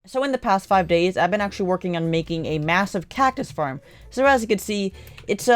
So in the past 5 days, I've been actually working on making a massive cactus farm. So as you can see, it's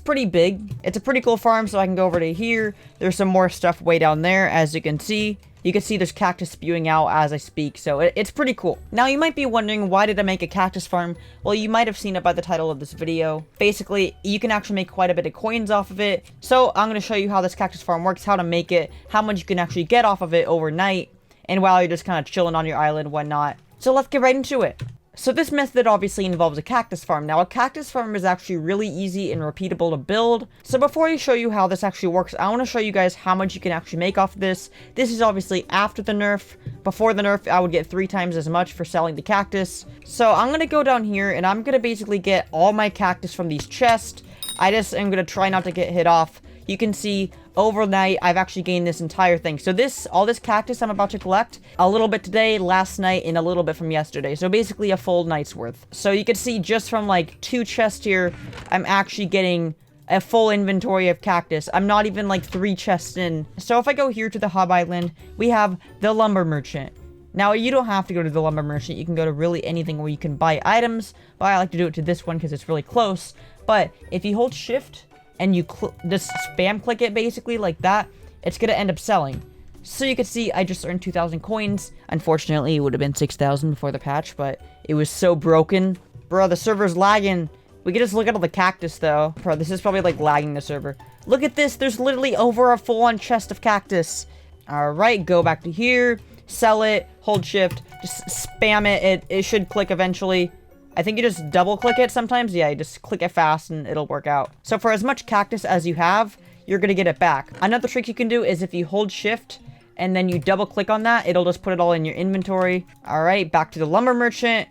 pretty big. It's a pretty cool farm, so I can go over to here. There's some more stuff way down there, as you can see. You can see there's cactus spewing out as I speak, so it's pretty cool. Now, you might be wondering, why did I make a cactus farm? Well, you might have seen it by the title of this video. Basically, you can actually make quite a bit of coins off of it. So I'm going to show you how this cactus farm works, how to make it, how much you can actually get off of it overnight, and while you're just kind of chilling on your island and whatnot. So let's get right into it. So this method obviously involves a cactus farm. Now, a cactus farm is actually really easy and repeatable to build. So before I show you how this actually works, I want to show you guys how much you can actually make off this. This is obviously after the nerf. Before the nerf, I would get 3 times as much for selling the cactus. So I'm going to go down here and I'm going to basically get all my cactus from these chests. I just am going to try not to get hit off. You can see overnight, I've actually gained this entire thing. So all this cactus I'm about to collect, a little bit today, last night, and a little bit from yesterday. So basically a full night's worth. So you can see just from like 2 chests here, I'm actually getting a full inventory of cactus. I'm not even like 3 chests in. So if I go here to the hub island, we have the lumber merchant. Now, you don't have to go to the lumber merchant. You can go to really anything where you can buy items. But I like to do it to this one because it's really close. But if you hold shift and you just spam click it basically like that, it's gonna end up selling. So you can see I just earned 2,000 coins. Unfortunately, it would have been 6,000 before the patch, but it was so broken. Bro, the server's lagging. We can just look at all the cactus though. Bro, this is probably like lagging the server. Look at this, there's literally over a full-on chest of cactus. Alright, go back to here, sell it, hold shift, just spam it. It should click eventually. I think you just double click it sometimes. Yeah, you just click it fast and it'll work out. So for as much cactus as you have, you're going to get it back. Another trick you can do is if you hold shift and then you double click on that, it'll just put it all in your inventory. All right, back to the lumber merchant.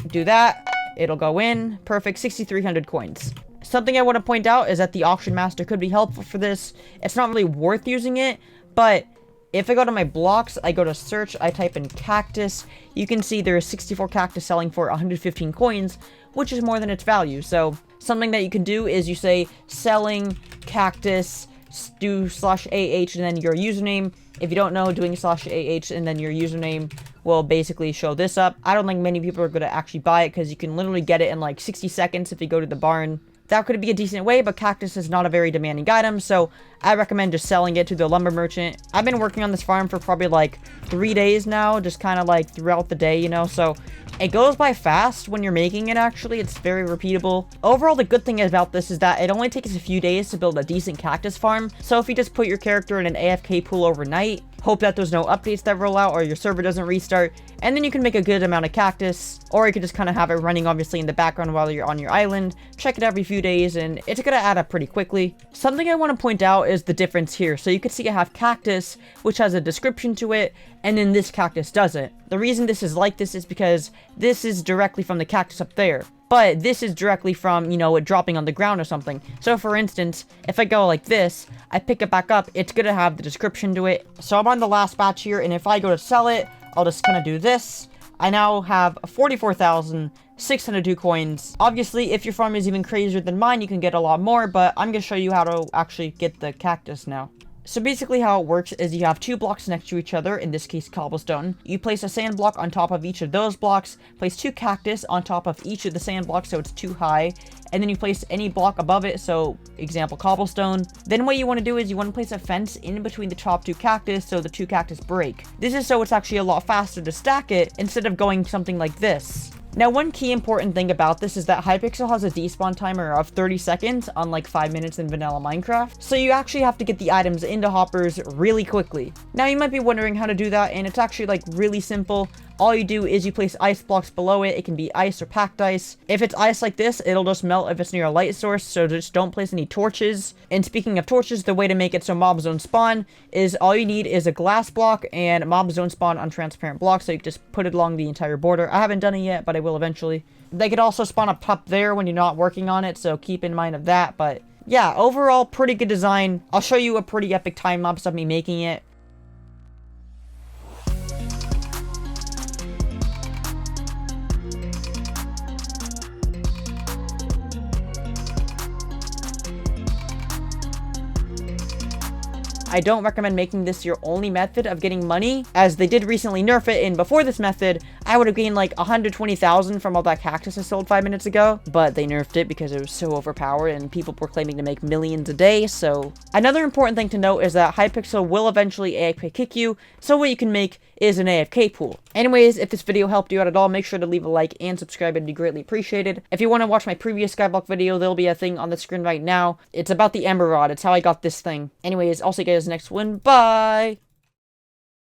Do that. It'll go in. Perfect. 6,300 coins. Something I want to point out is that the auction master could be helpful for this. It's not really worth using it, but if I go to my blocks, I go to search, I type in cactus, you can see there is 64 cactus selling for 115 coins, which is more than its value. So something that you can do is you say selling cactus, do /AH and then your username. If you don't know, doing /AH and then your username will basically show this up. I don't think many people are going to actually buy it because you can literally get it in like 60 seconds if you go to the barn. That could be a decent way, but cactus is not a very demanding item, so I recommend just selling it to the lumber merchant. I've been working on this farm for probably like 3 days now, just kind of like throughout the day, you know, so it goes by fast when you're making it, actually. It's very repeatable. Overall, the good thing about this is that it only takes a few days to build a decent cactus farm, so if you just put your character in an AFK pool overnight, hope that there's no updates that roll out or your server doesn't restart, and then you can make a good amount of cactus, or you could just kind of have it running obviously in the background while you're on your island, check it every few days, and it's gonna add up pretty quickly. Something I want to point out is the difference here. So you can see I have cactus, which has a description to it, and then this cactus doesn't. The reason this is like this is because this is directly from the cactus up there, but this is directly from, you know, it dropping on the ground or something. So for instance, if I go like this, I pick it back up, it's gonna have the description to it. So I'm on the last batch here, and if I go to sell it, I'll just kind of do this. I now have 44,602 coins. Obviously, if your farm is even crazier than mine, you can get a lot more, but I'm gonna show you how to actually get the cactus now. So basically how it works is you have 2 blocks next to each other, in this case cobblestone. You place a sand block on top of each of those blocks, place 2 cactus on top of each of the sand blocks so it's too high, and then you place any block above it, so example cobblestone. Then what you want to do is you want to place a fence in between the top 2 cactus so the 2 cactus break. This is so it's actually a lot faster to stack it instead of going something like this. Now, one key important thing about this is that Hypixel has a despawn timer of 30 seconds, unlike 5 minutes in vanilla Minecraft. So you actually have to get the items into hoppers really quickly. Now, you might be wondering how to do that, and it's actually like really simple. All you do is you place ice blocks below it. It can be ice or packed ice. If it's ice like this, it'll just melt if it's near a light source, so just don't place any torches. And speaking of torches, the way to make it so mobs don't spawn is all you need is a glass block, and mobs don't spawn on transparent blocks, so you can just put it along the entire border. I haven't done it yet, but I will eventually. They could also spawn up top there when you're not working on it, so keep in mind of that. But yeah, overall, pretty good design. I'll show you a pretty epic time lapse of me making it. I don't recommend making this your only method of getting money, as they did recently nerf it, and before this method, I would have gained like 120,000 from all that cactus I sold 5 minutes ago, but they nerfed it because it was so overpowered and people were claiming to make millions a day. So another important thing to note is that Hypixel will eventually AFK kick you, so what you can make is an AFK pool. Anyways, if this video helped you out at all, make sure to leave a like and subscribe. It'd be greatly appreciated. If you want to watch my previous Skyblock video, there'll be a thing on the screen right now. It's about the Ember Rod. It's how I got this thing. Anyways, I'll see you guys next one. Bye!